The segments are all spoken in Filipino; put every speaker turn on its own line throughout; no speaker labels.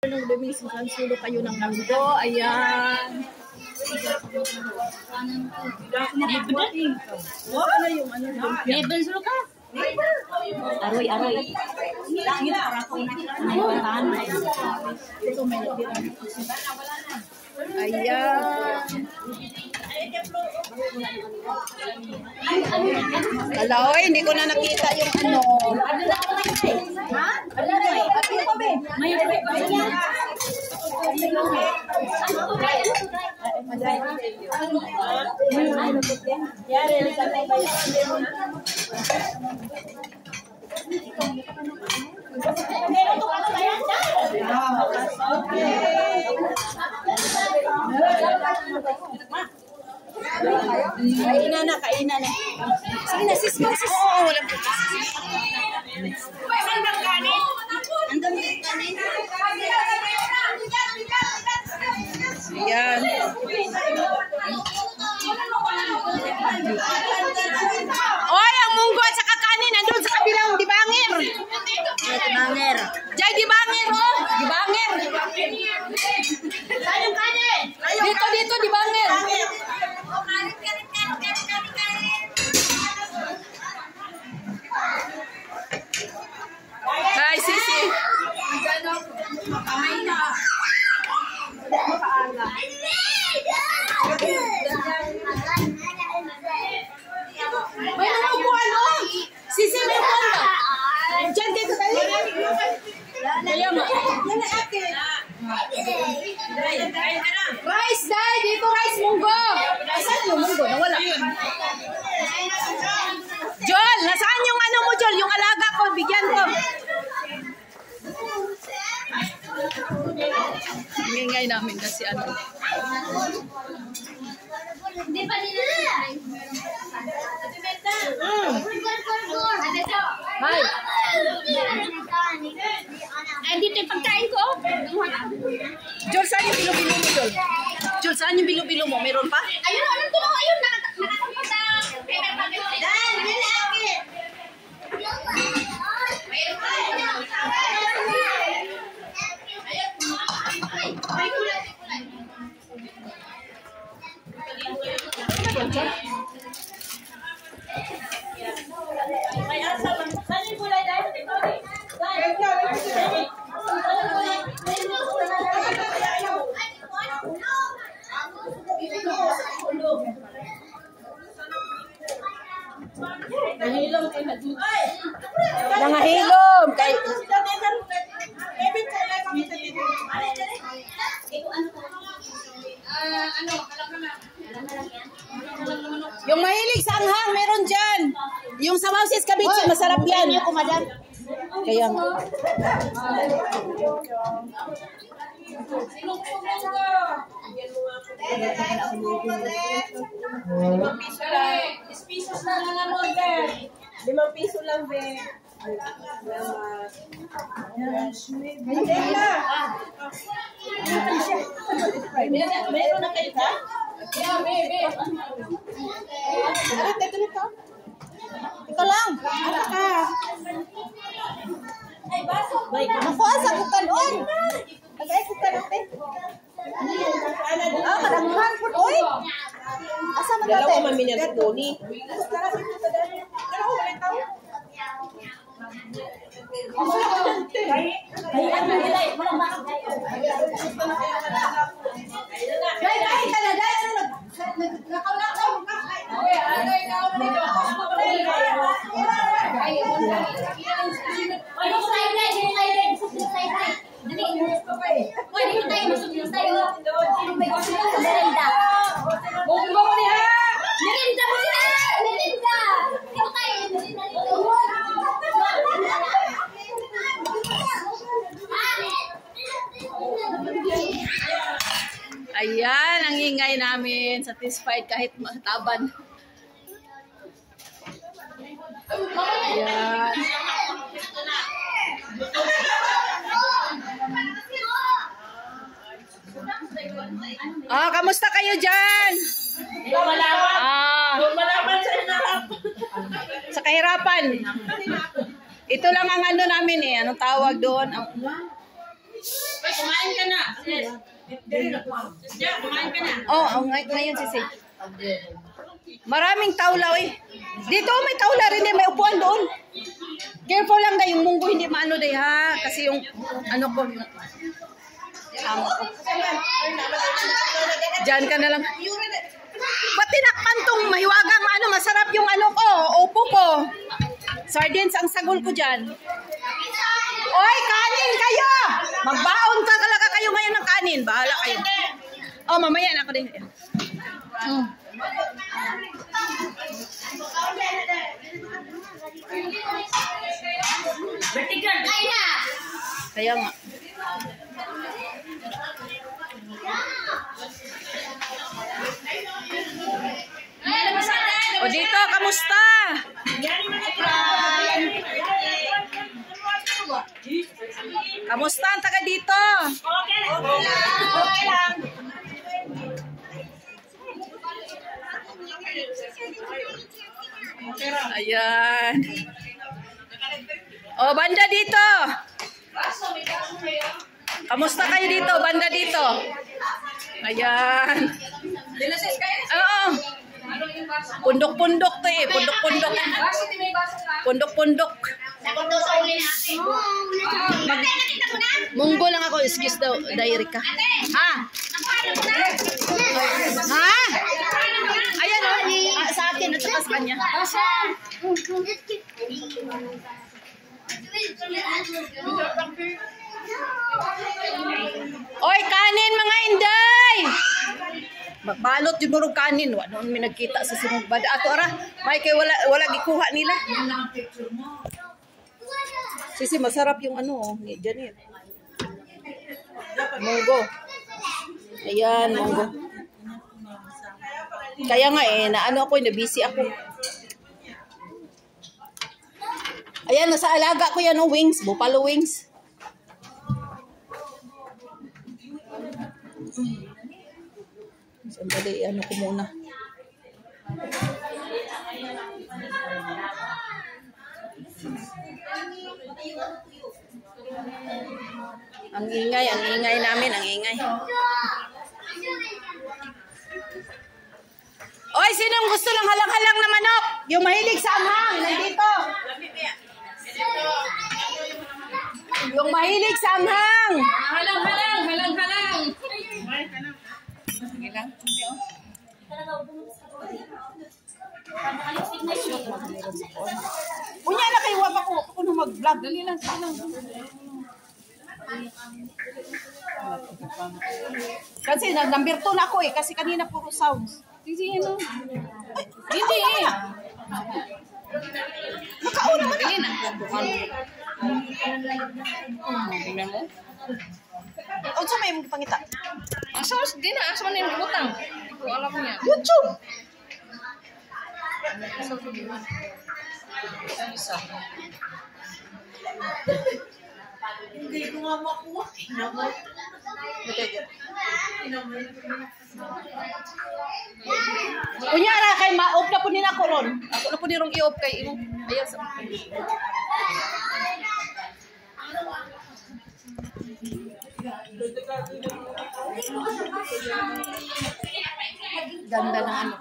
Nung dumisisan sulo kayo ng manggo, ayan. Ano yung ano?
Never sulo ka? Aroy.
Ito may ayan. Alaoy, hindi ko na nakita yung ano. Ha? Kainan na. Sige na, sis. Oo, walang puto. Saan bang kanin? Andun yung kanin. Ayan. Oy, ang munggo at saka kanin nandun sa kabilang dibangir.
Dibangir.
Jay, dibangir, oh. Dibangir.
Saan yung kanin?
Dito, dibangir. Hi, Sisi. Kamay na. May upuan, oh. Sisi, may upuan ba? Diyan, dito tayo. Kaya mo. Rice, Day. Dito, rice, munggo. Saan yung munggo? Nawala. Jol, nasaan yung ano mo, Jol? Yung alaga ko, bigyan ko. Ingay namin kasi ano.
Hindi pa nila.
Hi.
Dito yung pagkain ko.
Jol, saan yung bilo-bilo mo, Jol? Jol, saan yung bilo-bilo mo? Meron pa?
Ayun, anong tulong? Ayun, nakatampag sa paper packet. Dan, dili aki. May asa lang. Saan yung gulay dahil?
Nangahilom kay yung mahilig sa anghang meron dyan. Yung sabaw sis kabitsi, masarap yan. Kaya nga.
Pisos na lang ang order. 5 piso lang, be. Meron na kayo ka? Yeah, baby.
Ito lang. Ano ka? Ako, asa ko kanon. Agay ko kanon. Kadaghan po. Uy! Asa na
Dalawa
natin?
mami na Tony.
Ayan, ang ingay namin. Satisfied kahit mataban. Ayan. Ah, kamusta kayo dyan?
Malaman sa inarap.
Sa kahirapan. Ito lang ang ano namin eh. Anong tawag doon?
Kumain ka na. Kumain ka na.
Oh, ngayon sisi. Maraming tawla eh. Dito may tawla rin eh, may upuan doon. Careful lang dahil yung munggo hindi maano dahil ha. Kasi yung ano ko, yung amo ko. Diyan ka na lang. Pati nakpan tong mahiwagang ano, masarap yung ano ko, upo ko. Sardines ang sagol ko dyan. Oy, kanin kayo! Magbaon ka talaga kayo ngayon ng kanin. Bahala kayo. Oh, mamaya na ako din.
Vertical. Kain na.
Kaya nga. O dito, kamusta? Kamusta ang taga dito?
Okay lang.
Ayan. O, banda dito. Kamusta kayo dito? Banda dito. Ayan. Oo. Pundok-pundok to eh. Pundok-pundok. Pundok-pundok.
Nakundo sa uli natin. Ate, nakita mo na?
Munggo lang ako. Excuse daw, diary ka. Ha?
Nakuha mo na?
Ha? Ayan o. Sa akin at saka sa kanya. Oy, kanin mga inday! Magbalot yung murong kanin. Wala may nagkita sa sinong bada. Ato ara, may kay wala gikuha nila. Sisi, masarap yung ano, oh. Diyan yun. Munggo. Ayan, munggo. Kaya nga eh, naano ako, na-busy ako. Ayan, nasa alaga ko yan, oh, wings. Buffalo wings. Sandali, ano ko muna. Ang ingay namin, ang ingay. Oy, sinong gusto lang halang-halang na manok? Yung mahilig sa anghang, nandito. Yung mahilig sa anghang.
Halang.
Sige lang. Unya na kayo, wapa ko na mag-vlog. Dali lang, sige lang. Kasi number 2 na ako eh, kasi kanina puro sounds. Sige, ano? Hindi eh. Makauna mo na. Tingnan mo. O, sa may mong pangita?
Asa man yung utang? Ko alam niya.
YouTube!
Hindi ko nga makuha.
Kunyara kay ma-off na po nila ko ron. Ako na po nirong i-off kay imo. Ayan sa. Ganda ng ano.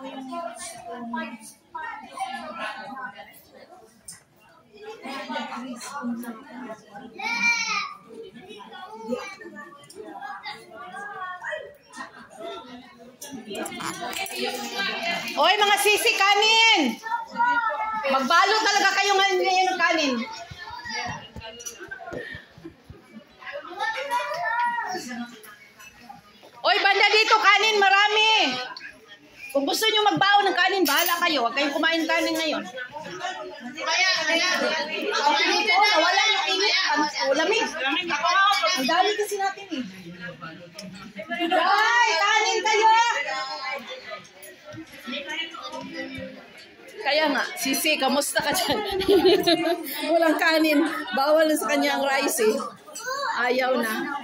Oy, mga sisi, kanin! Magbalo talaga kayo ngayon ng kanin. Oy, banda dito, kanin, marami. Kung gusto nyo magbaon ng kanin, bahala kayo. Huwag kayong kumain kanin ngayon. Okay dito, nawala yung init. Lamig. Ang dami kasi natin eh. Ay, kanin kayo! Kaya nga, Sisi, kamusta ka dyan? Walang kanin. Bawal na sa kanya ang rice eh. Ayaw na.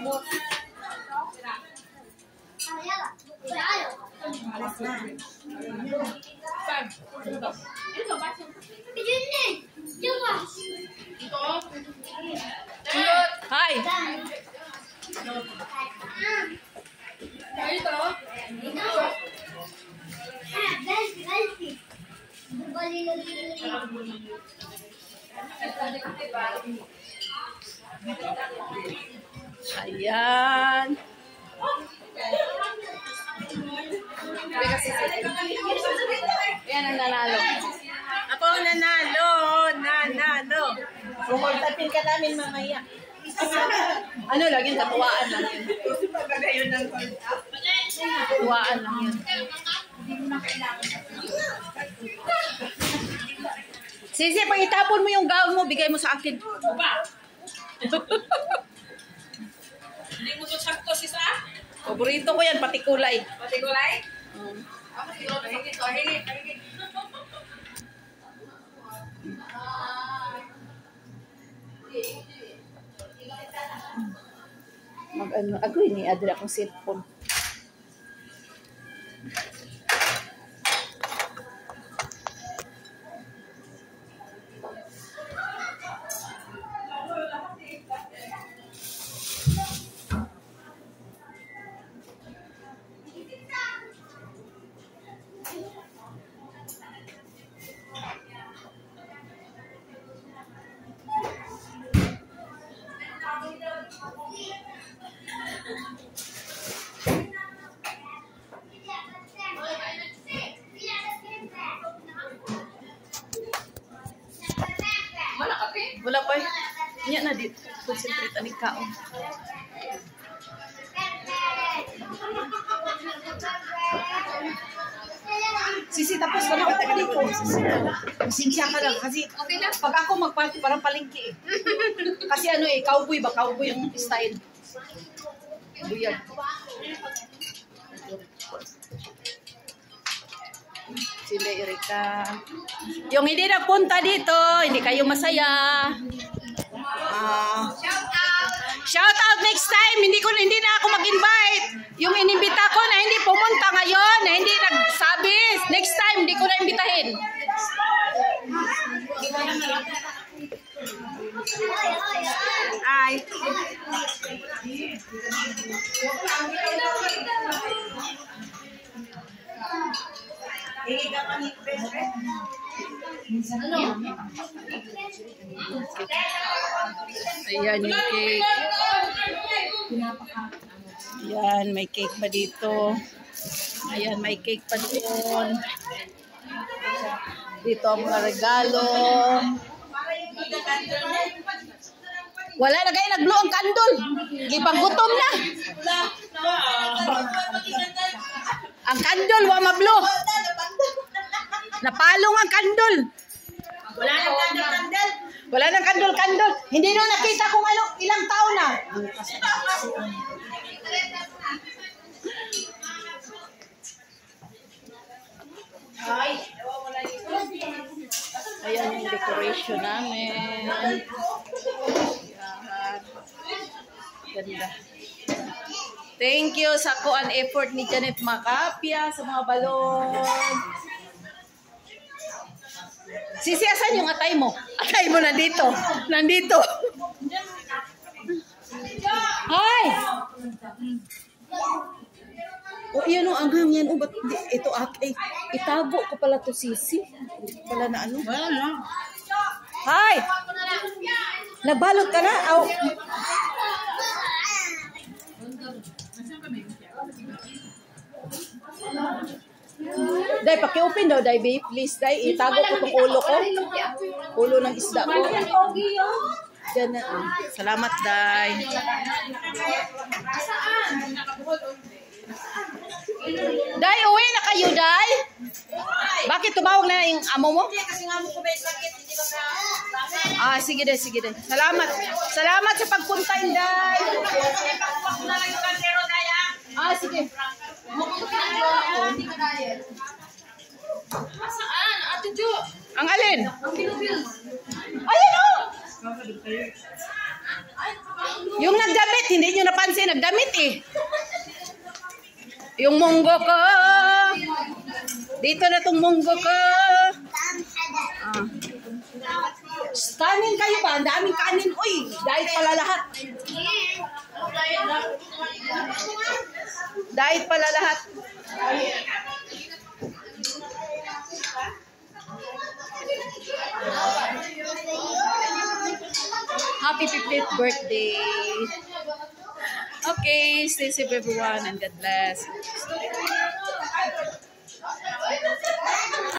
Hi! Ayan. Ayan ang nanalo. Ako ang nanalo. Nanalo.
Sumuntatin ka namin mamaya.
Ano lang yun? Katuwaan lang yun. Katuwaan lang yun. Sisi, pag itapon mo yung gown mo, bigay mo sa akin.
Hindi mo to sakto si Sa?
Paborito ko yan, pati kulay.
Pati gulay? Ako siguro na sakit ko. Hingit.
Agree ni Adra akong cellphone. Wala pa eh. Nya na dito. Concentrate aning kaon. Sisi, tapos ka na ako taga dito. Sinsya ka lang. Kasi pag ako magparty, parang palengke eh. Kasi ano eh, cowboy ba? Cowboy yung style. Buyag. Sila Erika. Yung hindi nagpunta dito, hindi kayo masaya. Shout out next time. Hindi na ako mag-invite. Yung inimbita ko na hindi pumunta ngayon, na hindi nagsabi. Next time, hindi ko na imbitahin. Ay. Ayan yung cake. Ayan, may cake pa dito. Ayan, may cake pa doon. Dito ang mga regalo. Wala na kayo nag-blow ang kandol. Gipang gutom na. Ang kandol, wa mablo. Napalong ang kandol.
Wala nang kandal-kandal.
Wala nang kandol-kandol. Hindi na nakita kung ano, ilang taon na. Ayan yung decoration namin. Ayan. Ganda. Thank you sa kuan effort ni Janet Macapia sa mga balon. Sisi, asan yung atay mo? Atay mo nandito. Nandito. Hi! O, yan o, anghang yan. O, ba't ito atay? Itago ko pala to, Sisi. Pala na ano?
Wala na.
Hi! Nagbalot ka na? Aw. Day, paki-open daw, Day, babe. Please, Day. Itago ko itong ulo ko. Ulo ng isda ko. Diyan na. Salamat, Day. Day, uwi na kayo, Day? Bakit tumawag na yung amo mo?
Kasi nga mo ko may sakit. Hindi ka
Ah, sige, Day, sige, Day. Salamat. Salamat sa pagpunta, Day. Ah, sige.
Saan? Ate Jo?
Ang alin?
Ang Philippines.
Ayan o! Yung nagdamit, hindi nyo napansin, nagdamit eh. Yung munggo ko. Dito na tong munggo ko. Ah. Kanin kayo ba? Ang daming kanin. Uy, dahil pala lahat. Diet pala lahat. Happy 50th birthday. Okay, stay safe everyone and God bless.